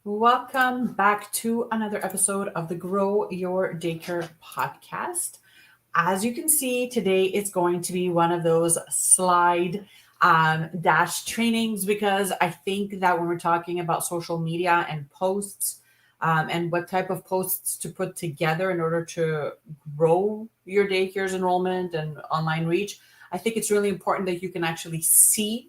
Welcome back to another episode of the Grow Your Daycare podcast. As you can see, today it's going to be one of those slide dash trainings because I think that when we're talking about social media and posts and what type of posts to put together in order to grow your daycare's enrollment and online reach, I think it's really important that you can actually see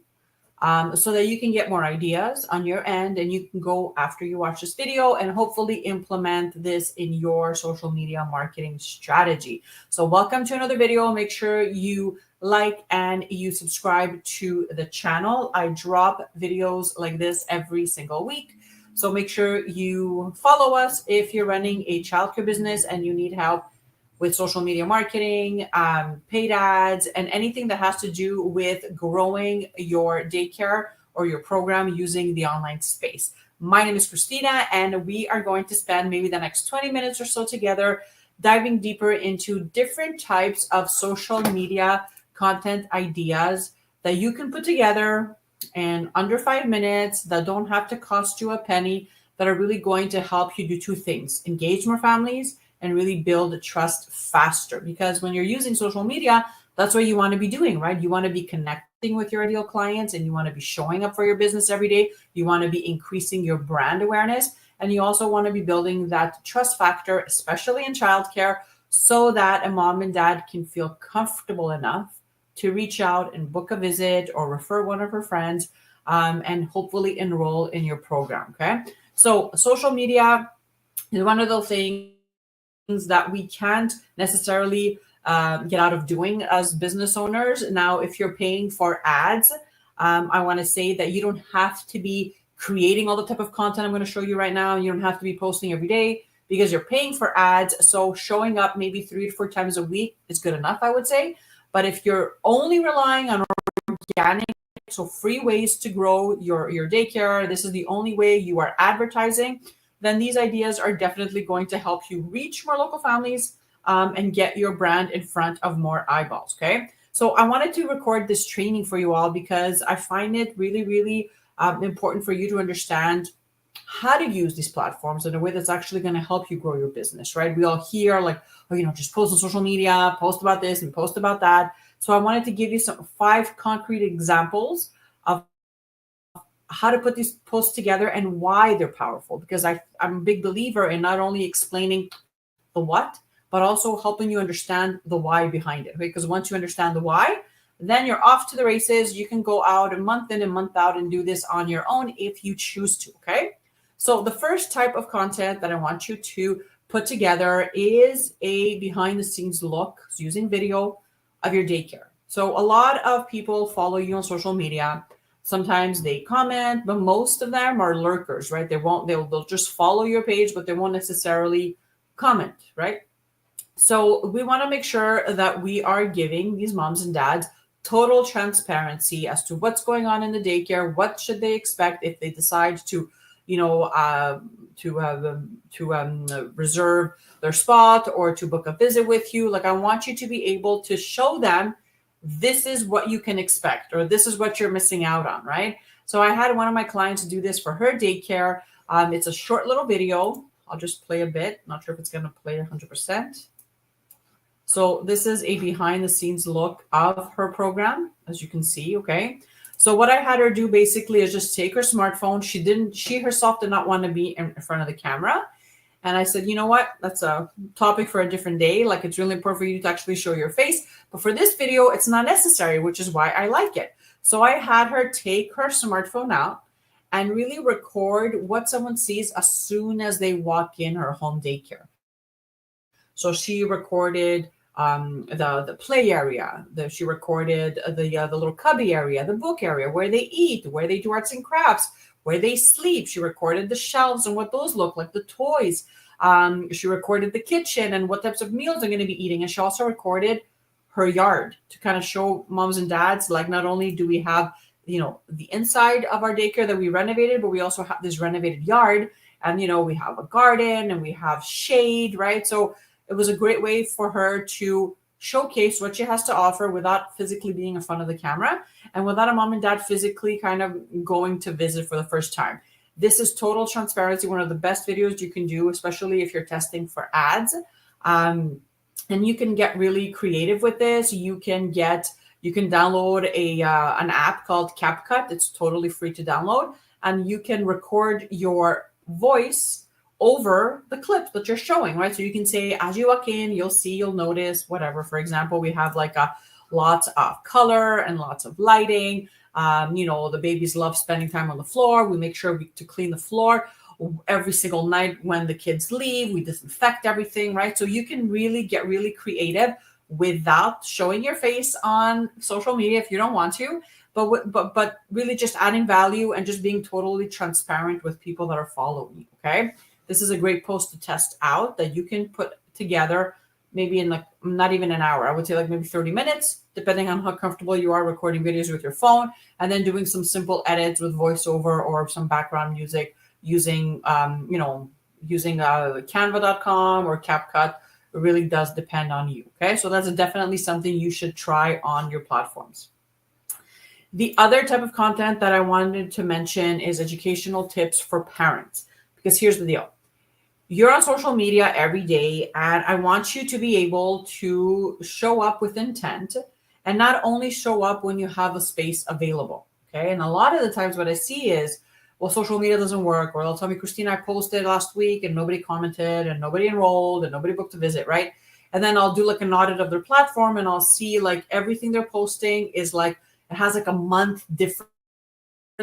so that you can get more ideas on your end and you can go after you watch this video and hopefully implement this in your social media marketing strategy. So welcome to another video. Make sure you like and you subscribe to the channel. I drop videos like this every single week. So make sure you follow us if you're running a childcare business and you need help with social media marketing, paid ads, and anything that has to do with growing your daycare or your program using the online space. My name is Christina, and we are going to spend maybe the next 20 minutes or so together diving deeper into different types of social media content ideas that you can put together in under 5 minutes that don't have to cost you a penny, that are really going to help you do two things: engage more families and really build trust faster. Because when you're using social media, that's what you want to be doing, right? You want to be connecting with your ideal clients and you want to be showing up for your business every day. You want to be increasing your brand awareness. And you also want to be building that trust factor, especially in childcare, so that a mom and dad can feel comfortable enough to reach out and book a visit or refer one of her friends and hopefully enroll in your program. Okay. So social media is one of those things that we can't necessarily get out of doing as business owners. Now, if you're paying for ads, I want to say that you don't have to be creating all the type of content I'm going to show you right now. You don't have to be posting every day because you're paying for ads. So showing up maybe 3 to 4 times a week is good enough, I would say. But if you're only relying on organic, so free ways to grow your daycare, this is the only way you are advertising, then these ideas are definitely going to help you reach more local families and get your brand in front of more eyeballs. Okay. So I wanted to record this training for you all because I find it really, really important for you to understand how to use these platforms in a way that's actually going to help you grow your business, right? We all hear like, oh, just post on social media, post about this and post about that. So I wanted to give you 5 concrete examples of how to put these posts together and why they're powerful, because I'm a big believer in not only explaining the what, but also helping you understand the why behind it. Okay? Because once you understand the why, then you're off to the races. You can go out a month in and month out and do this on your own if you choose to. Okay. So the first type of content that I want you to put together is a behind the scenes look using video of your daycare. So a lot of people follow you on social media. Sometimes they comment, but most of them are lurkers, right? They'll just follow your page, but they won't necessarily comment, right? So we want to make sure that we are giving these moms and dads total transparency as to what's going on in the daycare. What should they expect if they decide to, reserve their spot or to book a visit with you? Like, I want you to be able to show them this is what you can expect, or this is what you're missing out on, right? So I had one of my clients do this for her daycare. It's a short little video. I'll just play a bit. Not sure if it's going to play 100%. So this is a behind the scenes look of her program, as you can see, okay? So what I had her do basically is just take her smartphone. She herself did not want to be in front of the camera. And I said, you know what? That's a topic for a different day. Like, it's really important for you to actually show your face. But for this video, it's not necessary, which is why I like it. So I had her take her smartphone out and really record what someone sees as soon as they walk in her home daycare. So she recorded the play area. She recorded the little cubby area, the book area, where they eat, where they do arts and crafts, where they sleep. She recorded the shelves and what those look like, the toys. She recorded the kitchen and what types of meals they're going to be eating. And she also recorded her yard to kind of show moms and dads, like, not only do we have, the inside of our daycare that we renovated, but we also have this renovated yard. And, we have a garden and we have shade, right? So it was a great way for her to showcase what she has to offer without physically being in front of the camera and without a mom and dad physically kind of going to visit for the first time. This is total transparency, one of the best videos you can do, especially if you're testing for ads. And you can get really creative with this. You can download an app called CapCut. It's totally free to download, and you can record your voice over the clips that you're showing, right? So you can say, as you walk in, you'll notice whatever. For example, we have like lots of color and lots of lighting. The babies love spending time on the floor. We make sure to clean the floor every single night when the kids leave. We disinfect everything, right? So you can really get really creative without showing your face on social media if you don't want to, but really just adding value and just being totally transparent with people that are following you. Okay, this is a great post to test out that you can put together maybe in like not even an hour. I would say like maybe 30 minutes, depending on how comfortable you are recording videos with your phone, and then doing some simple edits with voiceover or some background music using canva.com or CapCut. It really does depend on you. Okay, so that's definitely something you should try on your platforms. The other type of content that I wanted to mention is educational tips for parents, because here's the deal. You're on social media every day, and I want you to be able to show up with intent and not only show up when you have a space available. Okay. And a lot of the times what I see is, well, social media doesn't work, or they'll tell me, Christina, I posted last week and nobody commented and nobody enrolled and nobody booked a visit, right? And then I'll do like an audit of their platform and I'll see like everything they're posting is like, it has like a month difference.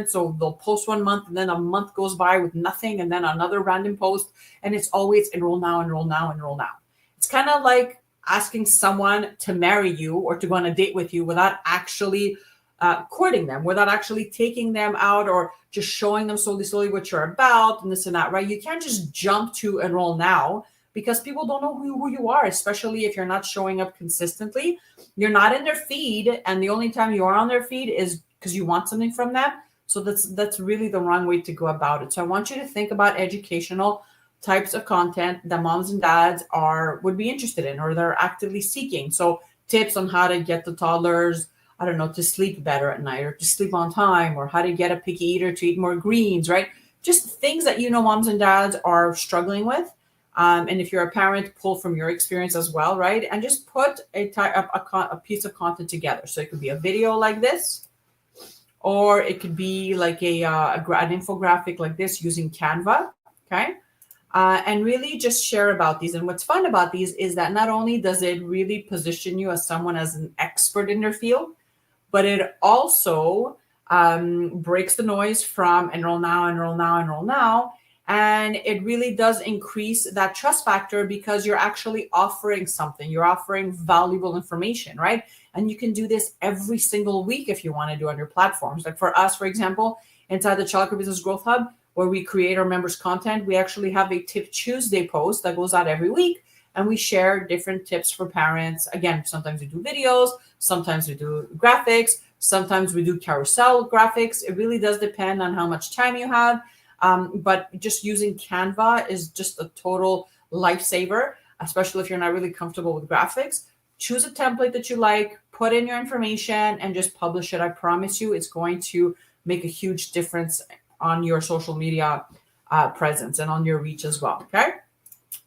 So they'll post 1 month and then a month goes by with nothing and then another random post, and it's always enroll now, enroll now, enroll now. It's kind of like asking someone to marry you or to go on a date with you without actually courting them, without actually taking them out or just showing them slowly what you're about and this and that, right? You can't just jump to enroll now because people don't know who you are, especially if you're not showing up consistently. You're not in their feed, and the only time you are on their feed is because you want something from them. So that's really the wrong way to go about it. So I want you to think about educational types of content that moms and dads would be interested in or they're actively seeking. So tips on how to get the toddlers, I don't know, to sleep better at night or to sleep on time, or how to get a picky eater to eat more greens, right? Just things that moms and dads are struggling with. And if you're a parent, pull from your experience as well, right? And just put a piece of content together. So it could be a video like this, or it could be like an infographic like this using Canva, okay? And really just share about these. And what's fun about these is that not only does it really position you as someone as an expert in their field, but it also breaks the noise from enroll now, enroll now, enroll now. And it really does increase that trust factor because you're actually offering something. You're offering valuable information, right? And you can do this every single week if you want to do on your platforms. Like for us, for example, inside the Childcare Business Growth Hub, where we create our members' content, we actually have a Tip Tuesday post that goes out every week. And we share different tips for parents. Again, sometimes we do videos, sometimes we do graphics, sometimes we do carousel graphics. It really does depend on how much time you have. But just using Canva is just a total lifesaver, especially if you're not really comfortable with graphics. Choose a template that you like, put in your information, and just publish it. I promise you, it's going to make a huge difference on your social media presence and on your reach as well, okay?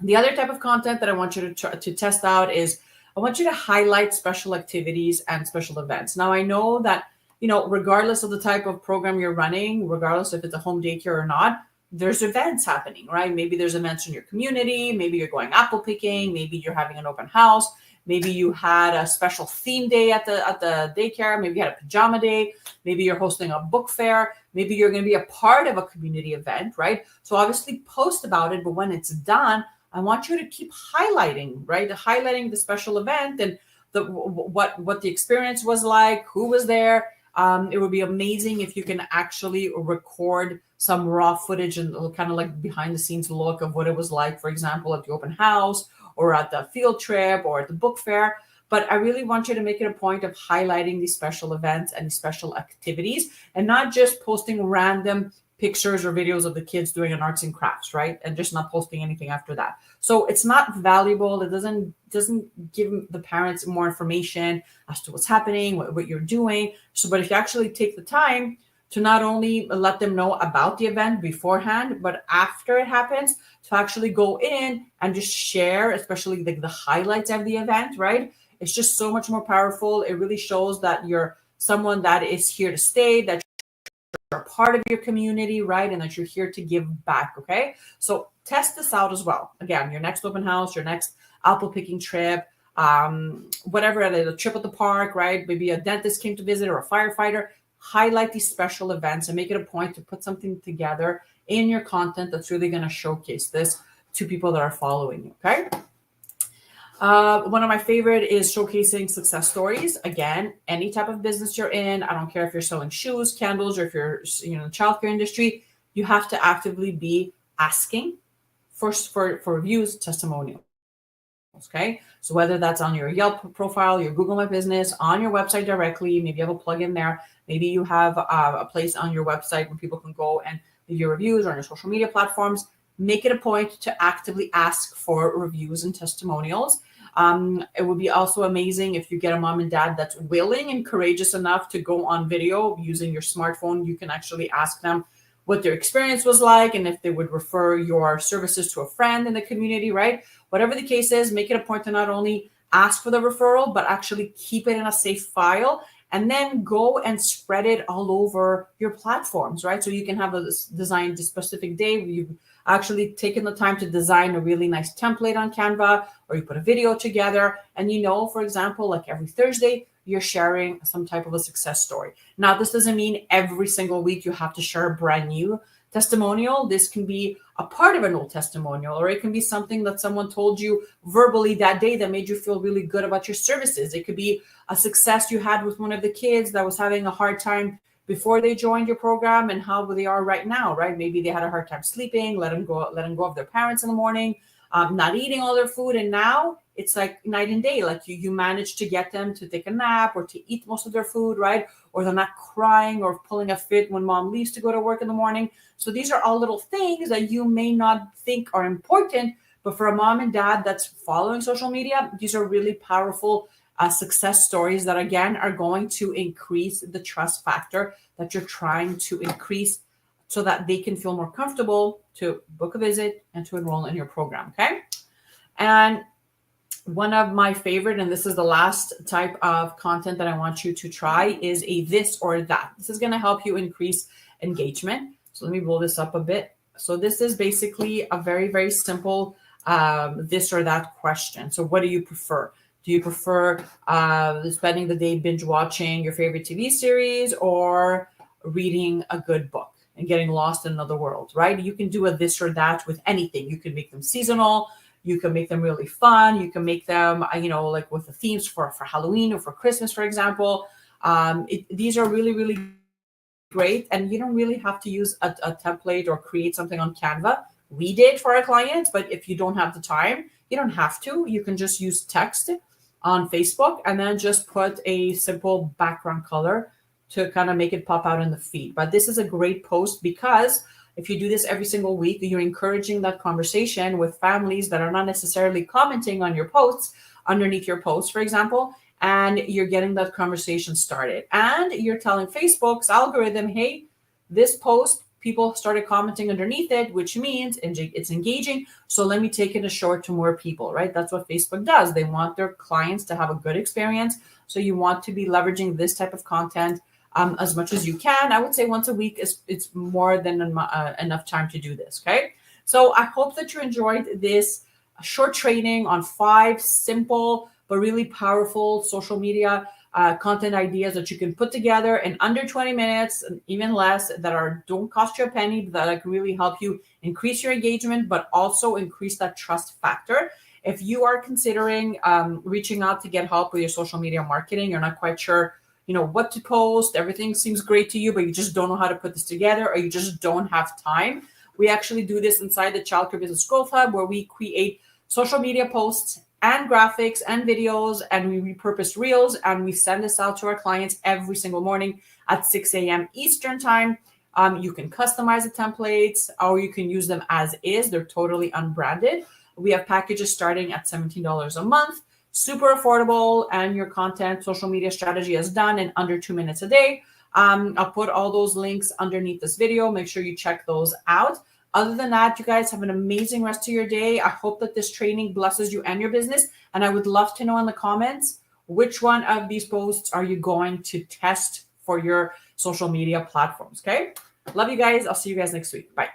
The other type of content that I want you to test out is I want you to highlight special activities and special events. Now, I know that regardless of the type of program you're running, regardless if it's a home daycare or not, there's events happening, right? Maybe there's events in your community. Maybe you're going apple picking. Maybe you're having an open house. Maybe you had a special theme day at the daycare. Maybe you had a pajama day. Maybe you're hosting a book fair. Maybe you're going to be a part of a community event, right? So obviously post about it, but when it's done, I want you to keep highlighting, right? Highlighting the special event and what the experience was like, who was there. It would be amazing if you can actually record some raw footage and kind of like behind the scenes look of what it was like, for example, at the open house or at the field trip or at the book fair. But I really want you to make it a point of highlighting these special events and these special activities and not just posting random pictures or videos of the kids doing an arts and crafts, right? And just not posting anything after that. So it's not valuable. It doesn't give the parents more information as to what's happening, what you're doing. So, but if you actually take the time to not only let them know about the event beforehand, but after it happens, to actually go in and just share, especially the highlights of the event, right? It's just so much more powerful. It really shows that you're someone that is here to stay, that you're a part of your community, right? And that you're here to give back, okay? So test this out as well. Again, your next open house, your next apple picking trip, whatever it is, a trip at the park, right? Maybe a dentist came to visit or a firefighter. Highlight these special events and make it a point to put something together in your content that's really going to showcase this to people that are following you, okay? One of my favorite is showcasing success stories. Again, any type of business you're in, I don't care if you're selling shoes, candles, or if you're in the childcare industry, you have to actively be asking for reviews, testimonials. Okay, so whether that's on your Yelp profile, your Google My Business, on your website directly, maybe you have a plugin there, maybe you have a place on your website where people can go and leave your reviews, or on your social media platforms. Make it a point to actively ask for reviews and testimonials. It would be also amazing if you get a mom and dad that's willing and courageous enough to go on video using your smartphone. You can actually ask them what their experience was like and if they would refer your services to a friend in the community, right? Whatever the case is, make it a point to not only ask for the referral, but actually keep it in a safe file and then go and spread it all over your platforms, right? So you can have a designed a specific day where you've actually taken the time to design a really nice template on Canva, or you put a video together and for example, like every Thursday, you're sharing some type of a success story. Now, this doesn't mean every single week you have to share a brand new testimonial. This can be a part of an old testimonial, or it can be something that someone told you verbally that day that made you feel really good about your services. It could be a success you had with one of the kids that was having a hard time before they joined your program and how they are right now, right? Maybe they had a hard time sleeping, let them go of their parents in the morning, not eating all their food. And now it's like night and day. Like you managed to get them to take a nap or to eat most of their food, right? Or they're not crying or pulling a fit when mom leaves to go to work in the morning. So these are all little things that you may not think are important, but for a mom and dad that's following social media, these are really powerful success stories that, again, are going to increase the trust factor that you're trying to increase so that they can feel more comfortable to book a visit and to enroll in your program, okay? And one of my favorite, and this is the last type of content that I want you to try, is a this or that. This is going to help you increase engagement. So let me roll this up a bit. So this is basically a very, very simple this or that question. So what do you prefer? Do you prefer spending the day binge watching your favorite TV series or reading a good book and getting lost in another world, right? You can do a this or that with anything. You can make them seasonal. You can make them really fun. You can make them, like with the themes for Halloween or for Christmas, for example. These are really, really great. And you don't really have to use a template or create something on Canva. We did for our clients, but if you don't have the time, you don't have to. You can just use text on Facebook and then just put a simple background color to kind of make it pop out in the feed. But this is a great post because if you do this every single week, you're encouraging that conversation with families that are not necessarily commenting on your posts, underneath your posts, for example, and you're getting that conversation started. And you're telling Facebook's algorithm, hey, this post, people started commenting underneath it, which means it's engaging. So let me take it and show it to more people, right? That's what Facebook does. They want their clients to have a good experience. So you want to be leveraging this type of content as much as you can. I would say once a week it's more than enough time to do this, okay? So I hope that you enjoyed this short training on 5 simple but really powerful social media content ideas that you can put together in under 20 minutes, and even less, that don't cost you a penny, that can really help you increase your engagement, but also increase that trust factor. If you are considering reaching out to get help with your social media marketing, you're not quite sure, what to post, everything seems great to you, but you just don't know how to put this together, or you just don't have time. We actually do this inside the Childcare Business Growth Hub, where we create social media posts and graphics and videos, and we repurpose reels, and we send this out to our clients every single morning at 6 a.m. Eastern time. You can customize the templates, or you can use them as is. They're totally unbranded. We have packages starting at $17 a month, super affordable, and your content social media strategy is done in under 2 minutes a day. I'll put all those links underneath this video. Make sure you check those out. Other than that, you guys have an amazing rest of your day. I hope that this training blesses you and your business. And I would love to know in the comments, which one of these posts are you going to test for your social media platforms? Okay. Love you guys. I'll see you guys next week. Bye.